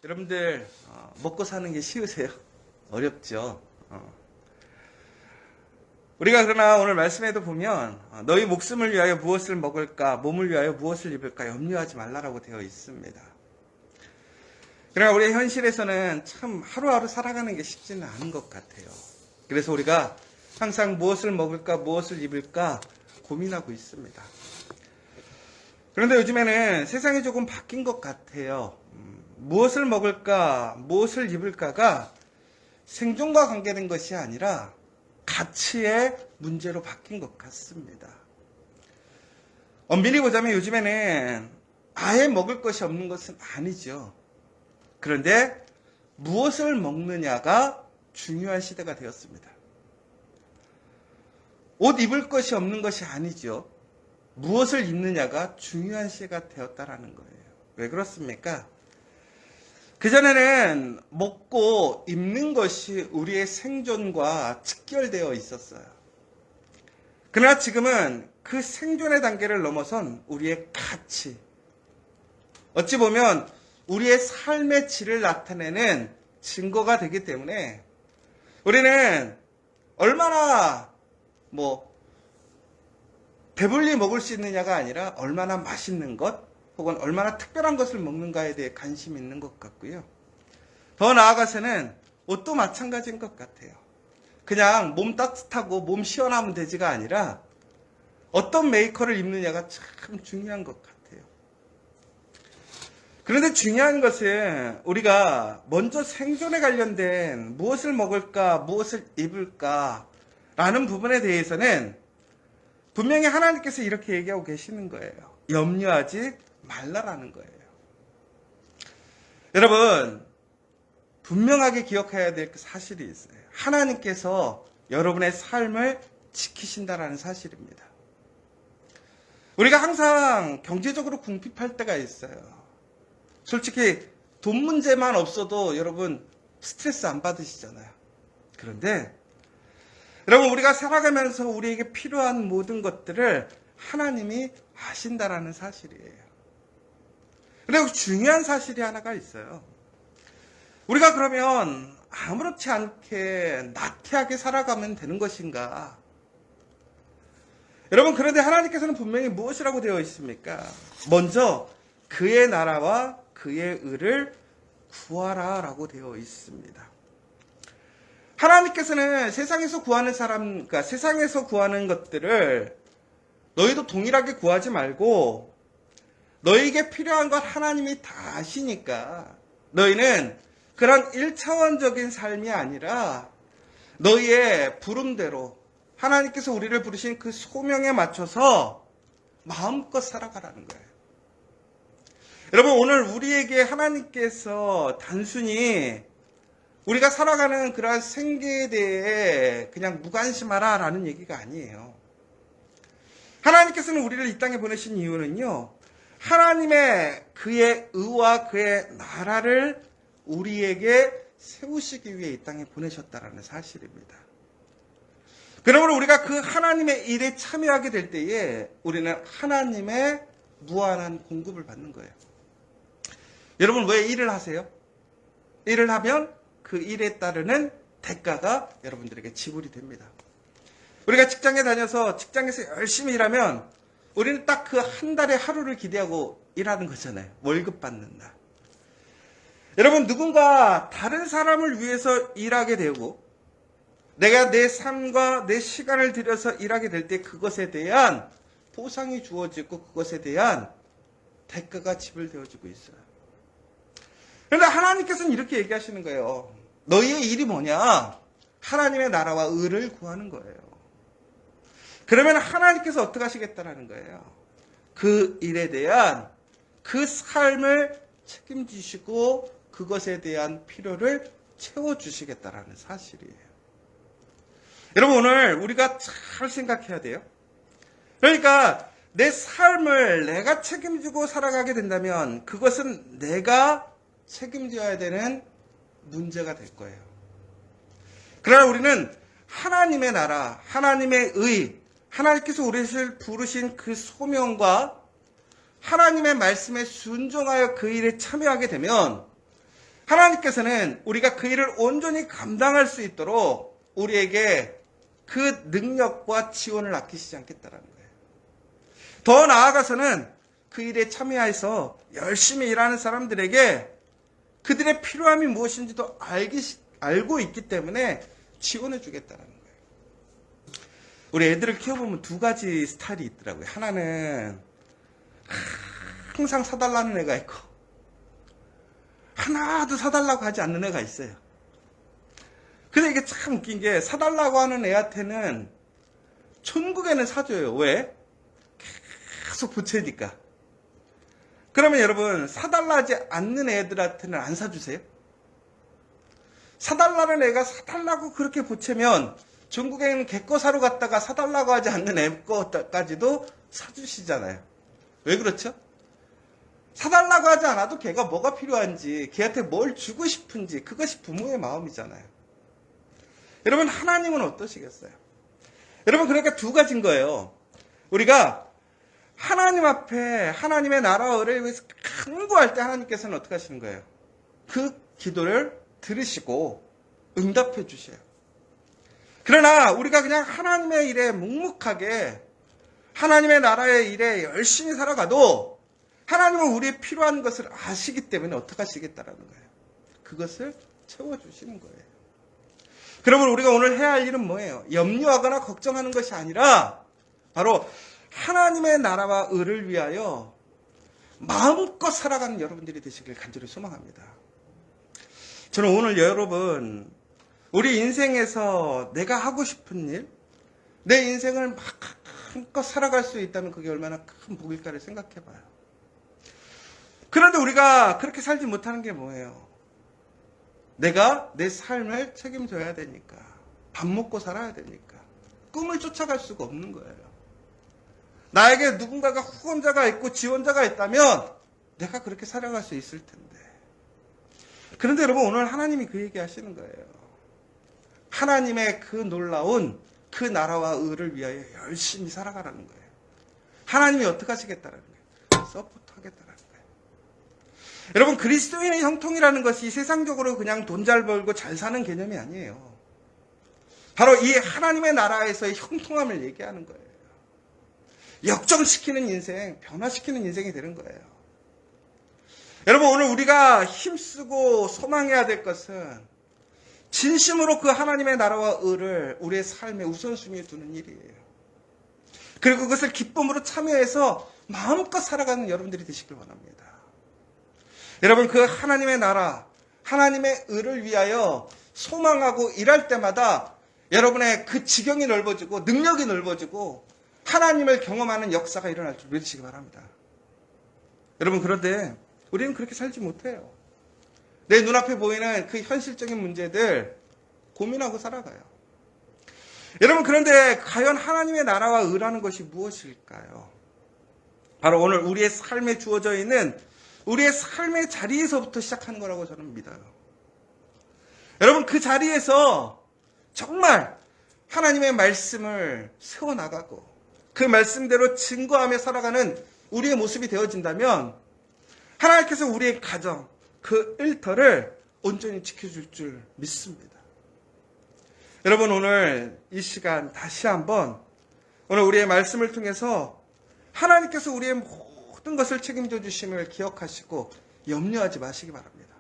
여러분들 먹고 사는 게 쉬우세요? 어렵죠. 우리가 그러나 오늘 말씀에도 보면 너희 목숨을 위하여 무엇을 먹을까, 몸을 위하여 무엇을 입을까 염려하지 말라라고 되어 있습니다. 그러나 우리의 현실에서는 참 하루하루 살아가는 게 쉽지는 않은 것 같아요. 그래서 우리가 항상 무엇을 먹을까, 무엇을 입을까 고민하고 있습니다. 그런데 요즘에는 세상이 조금 바뀐 것 같아요. 무엇을 먹을까, 무엇을 입을까가 생존과 관계된 것이 아니라 가치의 문제로 바뀐 것 같습니다. 엄밀히 보자면 요즘에는 아예 먹을 것이 없는 것은 아니죠. 그런데 무엇을 먹느냐가 중요한 시대가 되었습니다. 옷 입을 것이 없는 것이 아니죠. 무엇을 입느냐가 중요한 시대가 되었다라는 거예요. 왜 그렇습니까? 그전에는 먹고 입는 것이 우리의 생존과 직결되어 있었어요. 그러나 지금은 그 생존의 단계를 넘어선 우리의 가치, 어찌 보면 우리의 삶의 질을 나타내는 증거가 되기 때문에 우리는 얼마나 배불리 먹을 수 있느냐가 아니라 얼마나 맛있는 것 혹은 얼마나 특별한 것을 먹는가에 대해 관심이 있는 것 같고요. 더 나아가서는 옷도 마찬가지인 것 같아요. 그냥 몸 따뜻하고 몸 시원하면 되지가 아니라 어떤 메이커를 입느냐가 참 중요한 것 같아요. 그런데 중요한 것은 우리가 먼저 생존에 관련된 무엇을 먹을까, 무엇을 입을까 라는 부분에 대해서는 분명히 하나님께서 이렇게 얘기하고 계시는 거예요. 염려하지 말라라는 거예요. 여러분, 분명하게 기억해야 될 그 사실이 있어요. 하나님께서 여러분의 삶을 지키신다라는 사실입니다. 우리가 항상 경제적으로 궁핍할 때가 있어요. 솔직히 돈 문제만 없어도 여러분 스트레스 안 받으시잖아요. 그런데 여러분 우리가 살아가면서 우리에게 필요한 모든 것들을 하나님이 아신다라는 사실이에요. 그리고 중요한 사실이 하나가 있어요. 우리가 그러면 아무렇지 않게 나태하게 살아가면 되는 것인가? 여러분 그런데 하나님께서는 분명히 무엇이라고 되어 있습니까? 먼저 그의 나라와 그의 의를 구하라 라고 되어 있습니다. 하나님께서는 세상에서 구하는 그러니까 세상에서 구하는 것들을 너희도 동일하게 구하지 말고 너희에게 필요한 것 하나님이 다 아시니까 너희는 그런 1차원적인 삶이 아니라 너희의 부름대로 하나님께서 우리를 부르신 그 소명에 맞춰서 마음껏 살아가라는 거예요. 여러분 오늘 우리에게 하나님께서 단순히 우리가 살아가는 그러한 생계에 대해 그냥 무관심하라 라는 얘기가 아니에요. 하나님께서는 우리를 이 땅에 보내신 이유는요. 하나님의 그의 의와 그의 나라를 우리에게 세우시기 위해 이 땅에 보내셨다라는 사실입니다. 그러므로 우리가 그 하나님의 일에 참여하게 될 때에 우리는 하나님의 무한한 공급을 받는 거예요. 여러분 왜 일을 하세요? 일을 하면 그 일에 따르는 대가가 여러분들에게 지불이 됩니다. 우리가 직장에 다녀서 직장에서 열심히 일하면 우리는 딱 그 한 달에 하루를 기대하고 일하는 거잖아요. 월급 받는 날. 여러분 누군가 다른 사람을 위해서 일하게 되고 내가 내 삶과 내 시간을 들여서 일하게 될 때 그것에 대한 보상이 주어지고 그것에 대한 대가가 지불되어지고 있어요. 그런데 하나님께서는 이렇게 얘기하시는 거예요. 너희의 일이 뭐냐? 하나님의 나라와 의를 구하는 거예요. 그러면 하나님께서 어떻게 하시겠다라는 거예요? 그 일에 대한 그 삶을 책임지시고 그것에 대한 필요를 채워주시겠다라는 사실이에요. 여러분 오늘 우리가 잘 생각해야 돼요. 그러니까 내 삶을 내가 책임지고 살아가게 된다면 그것은 내가 책임져야 되는 문제가 될 거예요. 그러나 우리는 하나님의 나라, 하나님의 의, 하나님께서 우리를 부르신 그 소명과 하나님의 말씀에 순종하여 그 일에 참여하게 되면 하나님께서는 우리가 그 일을 온전히 감당할 수 있도록 우리에게 그 능력과 지원을 아끼시지 않겠다라는 거예요. 더 나아가서는 그 일에 참여해서 열심히 일하는 사람들에게 그들의 필요함이 무엇인지도 알고 있기 때문에 지원해 주겠다라는 거예요. 우리 애들을 키워보면 두 가지 스타일이 있더라고요. 하나는 항상 사달라는 애가 있고, 하나도 사달라고 하지 않는 애가 있어요. 근데 이게 참 웃긴 게, 사달라고 하는 애한테는 천국에는 사줘요. 왜? 계속 보채니까. 그러면 여러분, 사달라지 않는 애들한테는 안 사주세요? 사달라는 애가 사달라고 그렇게 보채면 중국에는 걔거 사러 갔다가 사달라고 하지 않는 애 거까지도 사주시잖아요. 왜 그렇죠? 사달라고 하지 않아도 걔가 뭐가 필요한지, 걔한테 뭘 주고 싶은지, 그것이 부모의 마음이잖아요. 여러분, 하나님은 어떠시겠어요? 여러분, 그러니까 두 가지인 거예요. 우리가 하나님 앞에 하나님의 나라와 의를 위해서 간구할 때 하나님께서는 어떻게 하시는 거예요? 그 기도를 들으시고 응답해 주셔요. 그러나 우리가 그냥 하나님의 일에 묵묵하게 하나님의 나라의 일에 열심히 살아가도 하나님은 우리의 필요한 것을 아시기 때문에 어떻게 하시겠다라는 거예요. 그것을 채워주시는 거예요. 그러면 우리가 오늘 해야 할 일은 뭐예요? 염려하거나 걱정하는 것이 아니라 바로 하나님의 나라와 의를 위하여 마음껏 살아가는 여러분들이 되시길 간절히 소망합니다. 저는 오늘 여러분, 우리 인생에서 내가 하고 싶은 일, 내 인생을 마음껏 살아갈 수 있다는 그게 얼마나 큰 복일까를 생각해 봐요. 그런데 우리가 그렇게 살지 못하는 게 뭐예요? 내가 내 삶을 책임져야 되니까, 밥 먹고 살아야 되니까, 꿈을 쫓아갈 수가 없는 거예요. 나에게 누군가가 후원자가 있고 지원자가 있다면 내가 그렇게 살아갈 수 있을 텐데. 그런데 여러분, 오늘 하나님이 그 얘기 하시는 거예요. 하나님의 그 놀라운 그 나라와 의를 위하여 열심히 살아가라는 거예요. 하나님이 어떻게 하시겠다는 거예요? 서포트 하겠다는 거예요. 여러분, 그리스도인의 형통이라는 것이 세상적으로 그냥 돈 잘 벌고 잘 사는 개념이 아니에요. 바로 이 하나님의 나라에서의 형통함을 얘기하는 거예요. 역정시키는 인생, 변화시키는 인생이 되는 거예요. 여러분, 오늘 우리가 힘쓰고 소망해야 될 것은 진심으로 그 하나님의 나라와 의를 우리의 삶의 우선순위에 두는 일이에요. 그리고 그것을 기쁨으로 참여해서 마음껏 살아가는 여러분들이 되시길 원합니다. 여러분, 그 하나님의 나라, 하나님의 의를 위하여 소망하고 일할 때마다 여러분의 그 지경이 넓어지고 능력이 넓어지고 하나님을 경험하는 역사가 일어날 줄 믿으시기 바랍니다. 여러분, 그런데 우리는 그렇게 살지 못해요. 내 눈앞에 보이는 그 현실적인 문제들 고민하고 살아가요. 여러분, 그런데 과연 하나님의 나라와 의라는 것이 무엇일까요? 바로 오늘 우리의 삶에 주어져 있는 우리의 삶의 자리에서부터 시작하는 거라고 저는 믿어요. 여러분, 그 자리에서 정말 하나님의 말씀을 세워나가고 그 말씀대로 증거하며 살아가는 우리의 모습이 되어진다면 하나님께서 우리의 가정, 그 일터를 온전히 지켜줄 줄 믿습니다. 여러분, 오늘 이 시간 다시 한번 오늘 우리의 말씀을 통해서 하나님께서 우리의 모든 것을 책임져 주심을 기억하시고 염려하지 마시기 바랍니다.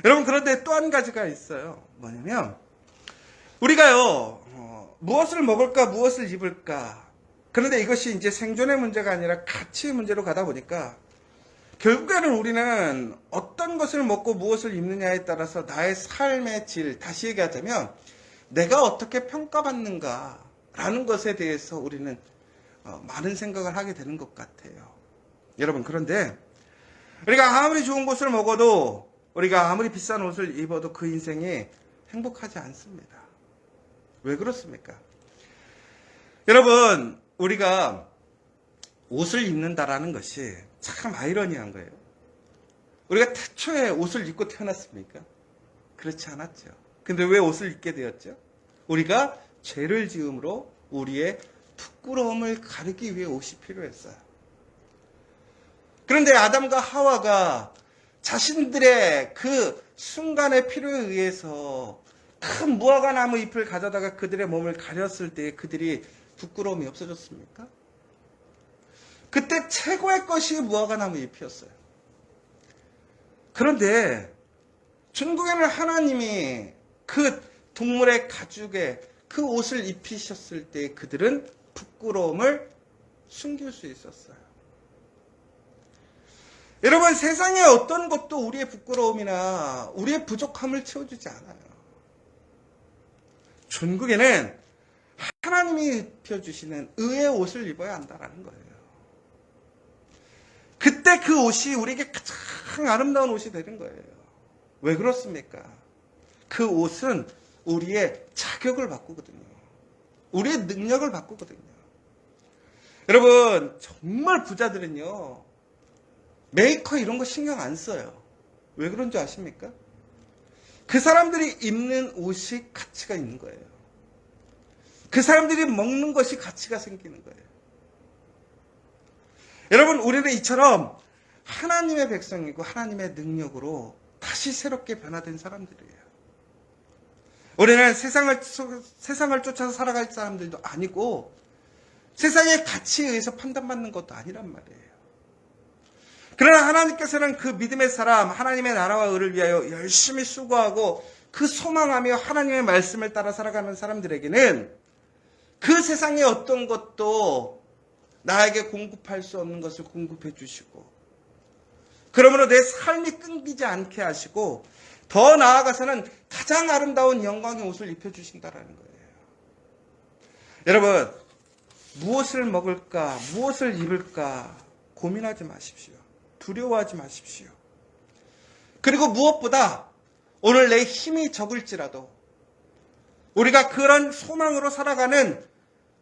여러분, 그런데 또 한 가지가 있어요. 뭐냐면 우리가요, 무엇을 먹을까, 무엇을 입을까. 그런데 이것이 이제 생존의 문제가 아니라 가치의 문제로 가다 보니까 결국에는 우리는 어떤 것을 먹고 무엇을 입느냐에 따라서 나의 삶의 질, 다시 얘기하자면 내가 어떻게 평가받는가라는 것에 대해서 우리는 많은 생각을 하게 되는 것 같아요. 여러분, 그런데 우리가 아무리 좋은 것을 먹어도 우리가 아무리 비싼 옷을 입어도 그 인생이 행복하지 않습니다. 왜 그렇습니까? 여러분, 우리가 옷을 입는다라는 것이 참 아이러니한 거예요. 우리가 태초에 옷을 입고 태어났습니까? 그렇지 않았죠. 근데 왜 옷을 입게 되었죠? 우리가 죄를 지음으로 우리의 부끄러움을 가리기 위해 옷이 필요했어요. 그런데 아담과 하와가 자신들의 그 순간의 필요에 의해서 큰 무화과 나무 잎을 가져다가 그들의 몸을 가렸을 때 그들이 부끄러움이 없어졌습니까? 그때 최고의 것이 무화과 나무 잎이었어요. 그런데 중국에는 하나님이 그 동물의 가죽에 그 옷을 입히셨을 때 그들은 부끄러움을 숨길 수 있었어요. 여러분, 세상의 어떤 것도 우리의 부끄러움이나 우리의 부족함을 채워주지 않아요. 중국에는 하나님이 입혀주시는 의의 옷을 입어야 한다는 거예요. 그때 그 옷이 우리에게 가장 아름다운 옷이 되는 거예요. 왜 그렇습니까? 그 옷은 우리의 자격을 바꾸거든요. 우리의 능력을 바꾸거든요. 여러분, 정말 부자들은요, 메이커 이런 거 신경 안 써요. 왜 그런 줄 아십니까? 그 사람들이 입는 옷이 가치가 있는 거예요. 그 사람들이 먹는 것이 가치가 생기는 거예요. 여러분, 우리는 이처럼 하나님의 백성이고 하나님의 능력으로 다시 새롭게 변화된 사람들이에요. 우리는 세상을 쫓아서 살아갈 사람들도 아니고 세상의 가치에 의해서 판단받는 것도 아니란 말이에요. 그러나 하나님께서는 그 믿음의 사람, 하나님의 나라와 의를 위하여 열심히 수고하고 그 소망하며 하나님의 말씀을 따라 살아가는 사람들에게는 그 세상의 어떤 것도 나에게 공급할 수 없는 것을 공급해 주시고, 그러므로 내 삶이 끊기지 않게 하시고 더 나아가서는 가장 아름다운 영광의 옷을 입혀주신다는 거예요. 여러분, 무엇을 먹을까, 무엇을 입을까 고민하지 마십시오. 두려워하지 마십시오. 그리고 무엇보다 오늘 내 힘이 적을지라도 우리가 그런 소망으로 살아가는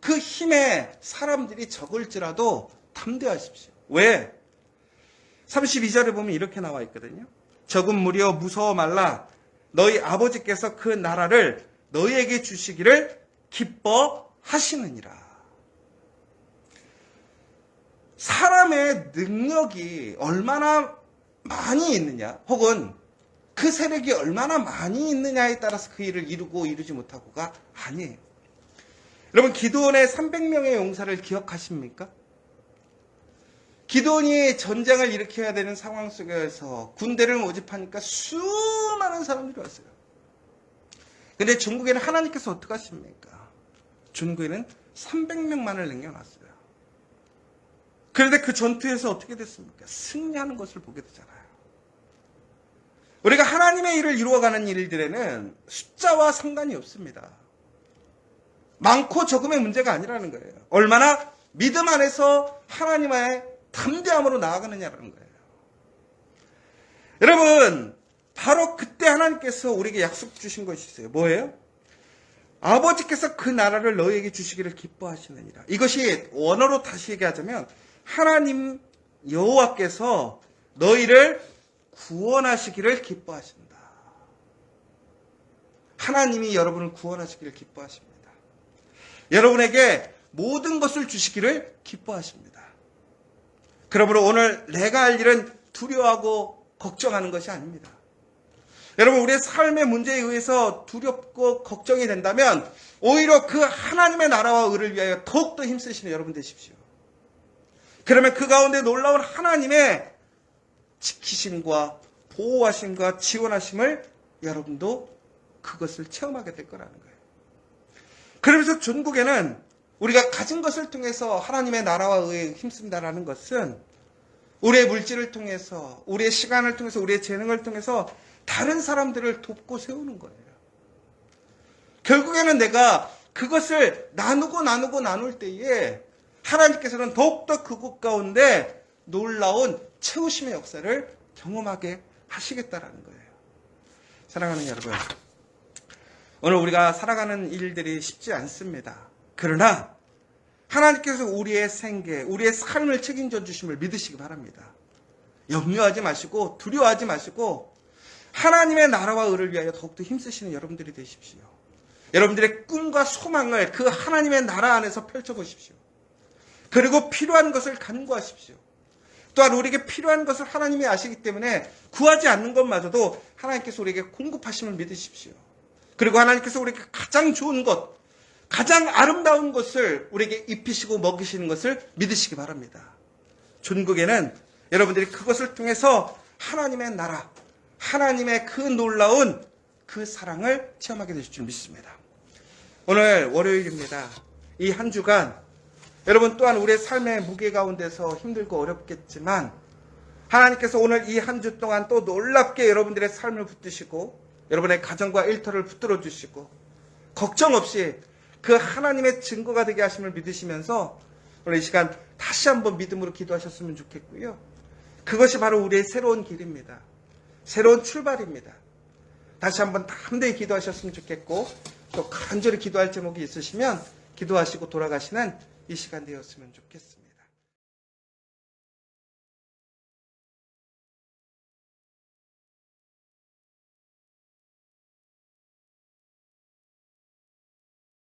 그 힘에 사람들이 적을지라도 담대하십시오. 왜? 32절에 보면 이렇게 나와 있거든요. 적은 무리여 무서워 말라. 너희 아버지께서 그 나라를 너희에게 주시기를 기뻐하시느니라. 사람의 능력이 얼마나 많이 있느냐, 혹은 그 세력이 얼마나 많이 있느냐에 따라서 그 일을 이루고 이루지 못하고가 아니에요. 여러분, 기드온의 300명의 용사를 기억하십니까? 기드온이 전쟁을 일으켜야 되는 상황 속에서 군대를 모집하니까 수많은 사람들이 왔어요. 근데 중국에는 하나님께서 어떻게 하십니까? 중국에는 300명만을 남겨놨어요. 그런데 그 전투에서 어떻게 됐습니까? 승리하는 것을 보게 되잖아요. 우리가 하나님의 일을 이루어가는 일들에는 숫자와 상관이 없습니다. 많고 적음의 문제가 아니라는 거예요. 얼마나 믿음 안에서 하나님의 담대함으로 나아가느냐라는 거예요. 여러분, 바로 그때 하나님께서 우리에게 약속 주신 것이 있어요. 뭐예요? 아버지께서 그 나라를 너희에게 주시기를 기뻐하시느니라. 이것이 원어로 다시 얘기하자면 하나님 여호와께서 너희를 구원하시기를 기뻐하신다. 하나님이 여러분을 구원하시기를 기뻐하십니다. 여러분에게 모든 것을 주시기를 기뻐하십니다. 그러므로 오늘 내가 할 일은 두려워하고 걱정하는 것이 아닙니다. 여러분, 우리의 삶의 문제에 의해서 두렵고 걱정이 된다면 오히려 그 하나님의 나라와 의를 위하여 더욱더 힘쓰시는 여러분 되십시오. 그러면 그 가운데 놀라운 하나님의 지키심과 보호하심과 지원하심을 여러분도 그것을 체험하게 될 거라는 거예요. 그러면서 중국에는 우리가 가진 것을 통해서 하나님의 나라와 의에 힘쓴다라는 것은 우리의 물질을 통해서, 우리의 시간을 통해서, 우리의 재능을 통해서 다른 사람들을 돕고 세우는 거예요. 결국에는 내가 그것을 나눌 때에 하나님께서는 더욱더 그곳 가운데 놀라운 채우심의 역사를 경험하게 하시겠다라는 거예요. 사랑하는 여러분, 오늘 우리가 살아가는 일들이 쉽지 않습니다. 그러나 하나님께서 우리의 생계, 우리의 삶을 책임져 주심을 믿으시기 바랍니다. 염려하지 마시고 두려워하지 마시고 하나님의 나라와 의를 위하여 더욱더 힘쓰시는 여러분들이 되십시오. 여러분들의 꿈과 소망을 그 하나님의 나라 안에서 펼쳐보십시오. 그리고 필요한 것을 간구하십시오. 또한 우리에게 필요한 것을 하나님이 아시기 때문에 구하지 않는 것마저도 하나님께서 우리에게 공급하심을 믿으십시오. 그리고 하나님께서 우리에게 가장 좋은 것, 가장 아름다운 것을 우리에게 입히시고 먹이시는 것을 믿으시기 바랍니다. 존국에는 여러분들이 그것을 통해서 하나님의 나라, 하나님의 그 놀라운 그 사랑을 체험하게 되실 줄 믿습니다. 오늘 월요일입니다. 이 한 주간 여러분 또한 우리의 삶의 무게 가운데서 힘들고 어렵겠지만 하나님께서 오늘 이 한 주 동안 또 놀랍게 여러분들의 삶을 붙드시고 여러분의 가정과 일터를 붙들어 주시고 걱정 없이 그 하나님의 증거가 되게 하심을 믿으시면서 오늘 이 시간 다시 한번 믿음으로 기도하셨으면 좋겠고요. 그것이 바로 우리의 새로운 길입니다. 새로운 출발입니다. 다시 한번 담대히 기도하셨으면 좋겠고 또 간절히 기도할 제목이 있으시면 기도하시고 돌아가시는 이 시간 되었으면 좋겠습니다.